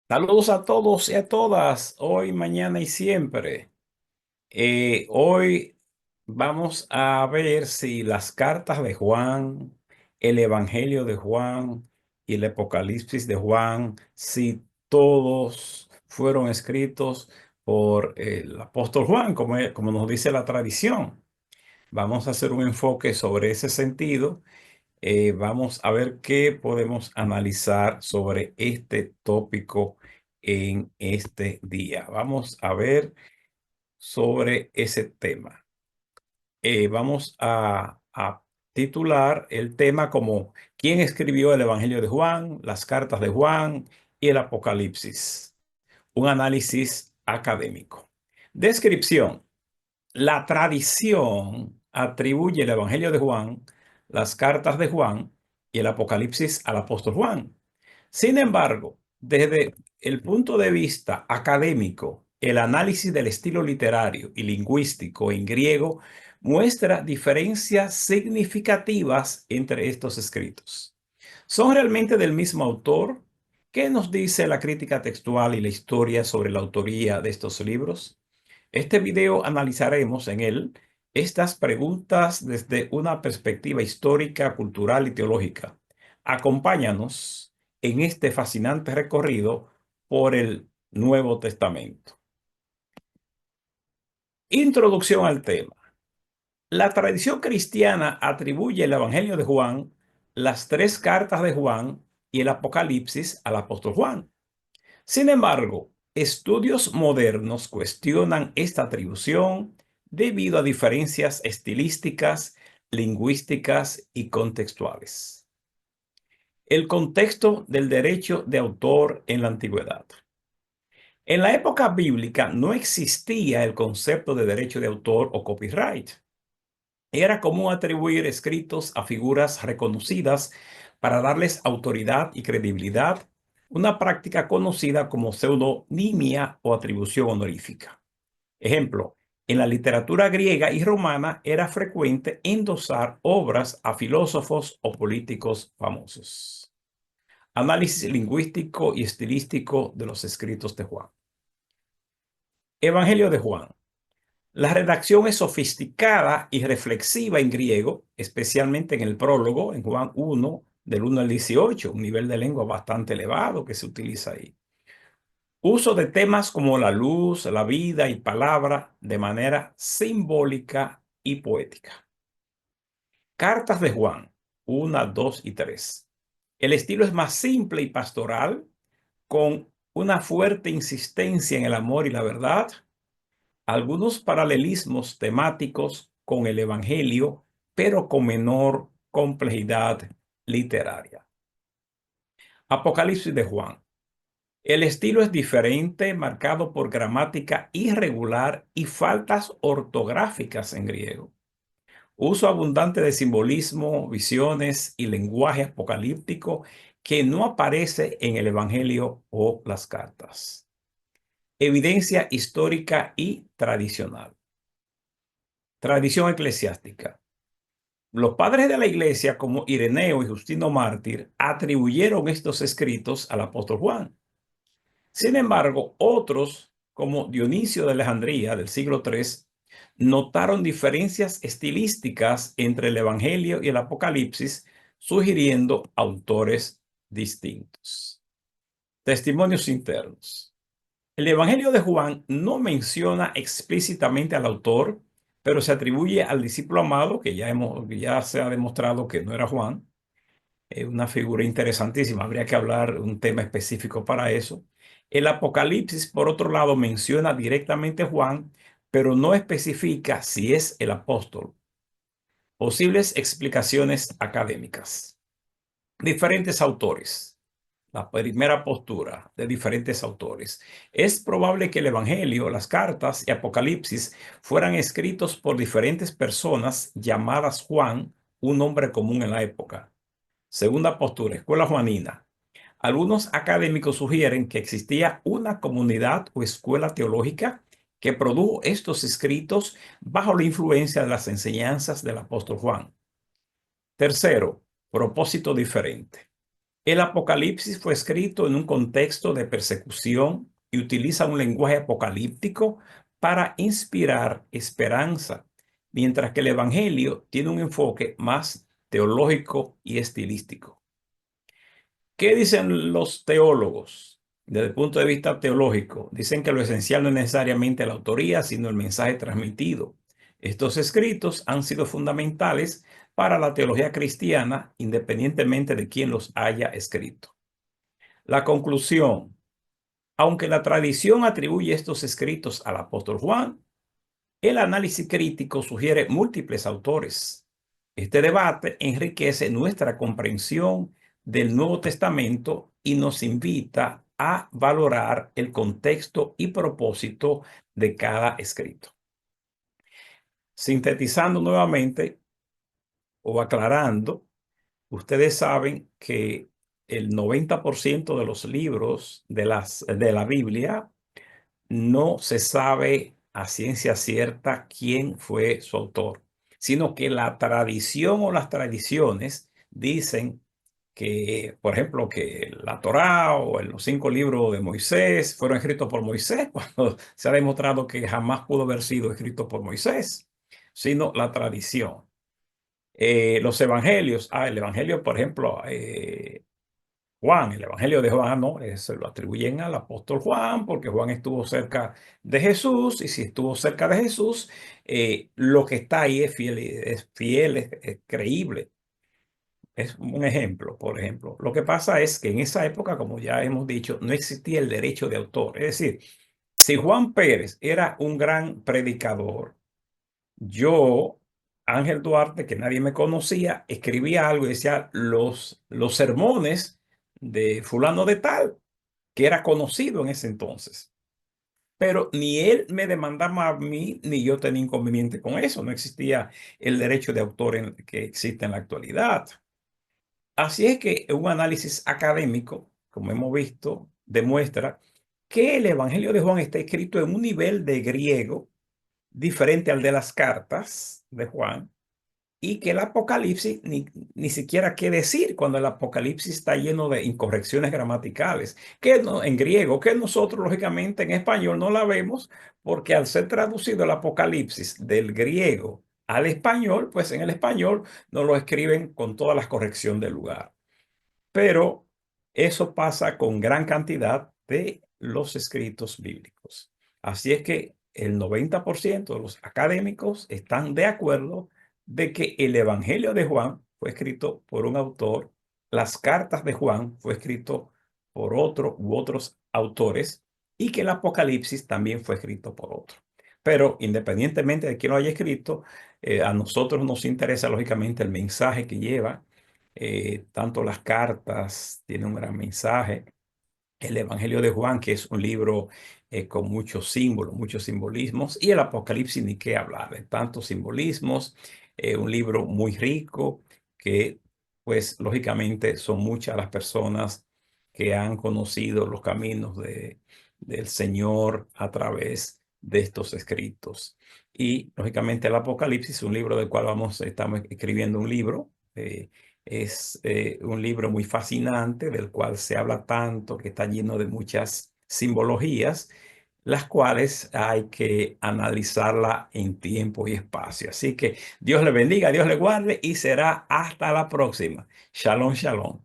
Saludos a todos y a todas, hoy, mañana y siempre. Hoy vamos a ver si las cartas de Juan, el Evangelio de Juan y el Apocalipsis de Juan, si todos fueron escritos por el apóstol Juan, como nos dice la tradición. Vamos a hacer un enfoque sobre ese sentido. Vamos a ver qué podemos analizar sobre este tópico en este día. Vamos a ver sobre ese tema. Vamos a titular el tema como ¿quién escribió el Evangelio de Juan, las cartas de Juan y el Apocalipsis? Un análisis académico. Descripción. La tradición atribuye el Evangelio de Juan, las cartas de Juan y el Apocalipsis al apóstol Juan. Sin embargo, desde el punto de vista académico, el análisis del estilo literario y lingüístico en griego muestra diferencias significativas entre estos escritos. ¿Son realmente del mismo autor? ¿Qué nos dice la crítica textual y la historia sobre la autoría de estos libros? Este video analizaremos en él estas preguntas desde una perspectiva histórica, cultural y teológica. Acompáñanos en este fascinante recorrido por el Nuevo Testamento. Introducción al tema. La tradición cristiana atribuye el Evangelio de Juan, las tres cartas de Juan y el Apocalipsis al apóstol Juan. Sin embargo, estudios modernos cuestionan esta atribución debido a diferencias estilísticas, lingüísticas y contextuales. El contexto del derecho de autor en la antigüedad. En la época bíblica no existía el concepto de derecho de autor o copyright. Era común atribuir escritos a figuras reconocidas para darles autoridad y credibilidad, una práctica conocida como pseudonimia o atribución honorífica. Ejemplo, en la literatura griega y romana era frecuente endosar obras a filósofos o políticos famosos. Análisis lingüístico y estilístico de los escritos de Juan. Evangelio de Juan. La redacción es sofisticada y reflexiva en griego, especialmente en el prólogo, en Juan 1, del 1 al 18, un nivel de lengua bastante elevado que se utiliza ahí. Uso de temas como la luz, la vida y palabra de manera simbólica y poética. Cartas de Juan 1, 2 y 3. El estilo es más simple y pastoral, con una fuerte insistencia en el amor y la verdad, algunos paralelismos temáticos con el Evangelio, pero con menor complejidad literaria. Apocalipsis de Juan. El estilo es diferente, marcado por gramática irregular y faltas ortográficas en griego. Uso abundante de simbolismo, visiones y lenguaje apocalíptico que no aparece en el Evangelio o las cartas. Evidencia histórica y tradicional. Tradición eclesiástica. Los padres de la iglesia, como Ireneo y Justino Mártir, atribuyeron estos escritos al apóstol Juan. Sin embargo, otros, como Dionisio de Alejandría del siglo III, notaron diferencias estilísticas entre el Evangelio y el Apocalipsis, sugiriendo autores distintos. Testimonios internos. El Evangelio de Juan no menciona explícitamente al autor, pero se atribuye al discípulo amado, que ya se ha demostrado que no era Juan. Es una figura interesantísima, habría que hablar un tema específico para eso. El Apocalipsis, por otro lado, menciona directamente a Juan, pero no especifica si es el apóstol. Posibles explicaciones académicas. Diferentes autores. La primera postura de diferentes autores. Es probable que el Evangelio, las cartas y Apocalipsis fueran escritos por diferentes personas llamadas Juan, un nombre común en la época. Segunda postura, escuela juanina. Algunos académicos sugieren que existía una comunidad o escuela teológica que produjo estos escritos bajo la influencia de las enseñanzas del apóstol Juan. Tercero, propósito diferente. El Apocalipsis fue escrito en un contexto de persecución y utiliza un lenguaje apocalíptico para inspirar esperanza, mientras que el Evangelio tiene un enfoque más teológico y estilístico. ¿Qué dicen los teólogos desde el punto de vista teológico? Dicen que lo esencial no es necesariamente la autoría, sino el mensaje transmitido. Estos escritos han sido fundamentales para la teología cristiana, independientemente de quién los haya escrito. La conclusión: aunque la tradición atribuye estos escritos al apóstol Juan, el análisis crítico sugiere múltiples autores. Este debate enriquece nuestra comprensión del Nuevo Testamento y nos invita a valorar el contexto y propósito de cada escrito. Sintetizando nuevamente o aclarando, ustedes saben que el 90% de los libros de la Biblia no se sabe a ciencia cierta quién fue su autor, sino que la tradición o las tradiciones dicen que, por ejemplo, que la Torá o los 5 libros de Moisés fueron escritos por Moisés, cuando se ha demostrado que jamás pudo haber sido escrito por Moisés, sino la tradición. Los evangelios, el evangelio, por ejemplo, Juan, el Evangelio de Juan, no, se lo atribuyen al apóstol Juan, porque Juan estuvo cerca de Jesús, y si estuvo cerca de Jesús, lo que está ahí es fiel, es creíble. Es un ejemplo, por ejemplo. Lo que pasa es que en esa época, como ya hemos dicho, no existía el derecho de autor. Es decir, si Juan Pérez era un gran predicador, yo, Ángel Duarte, que nadie me conocía, escribía algo y decía los sermones de fulano de tal, que era conocido en ese entonces. Pero ni él me demandaba a mí, ni yo tenía inconveniente con eso. No existía el derecho de autor que existe en la actualidad. Así es que un análisis académico, como hemos visto, demuestra que el Evangelio de Juan está escrito en un nivel de griego diferente al de las cartas de Juan, y que el Apocalipsis ni siquiera qué decir cuando el Apocalipsis está lleno de incorrecciones gramaticales, que no, en griego, que nosotros lógicamente en español no la vemos, porque al ser traducido el Apocalipsis del griego al español, pues en el español no lo escriben con todas las correcciones del lugar. Pero eso pasa con gran cantidad de los escritos bíblicos. Así es que el 90% de los académicos están de acuerdo de que el Evangelio de Juan fue escrito por un autor, las cartas de Juan fue escrito por otro u otros autores, y que el Apocalipsis también fue escrito por otro. Pero independientemente de quién lo haya escrito, a nosotros nos interesa lógicamente el mensaje que lleva. Tanto las cartas tienen un gran mensaje. El Evangelio de Juan, que es un libro con muchos símbolos, muchos simbolismos, y el Apocalipsis, ni qué hablar, de tantos simbolismos. Un libro muy rico que, pues, lógicamente son muchas las personas que han conocido los caminos del Señor a través de estos escritos. Y, lógicamente, el Apocalipsis, un libro del cual estamos escribiendo un libro. Es un libro muy fascinante del cual se habla tanto, que está lleno de muchas simbologías, las cuales hay que analizarla en tiempo y espacio. Así que Dios le bendiga, Dios le guarde, y será hasta la próxima. Shalom, shalom.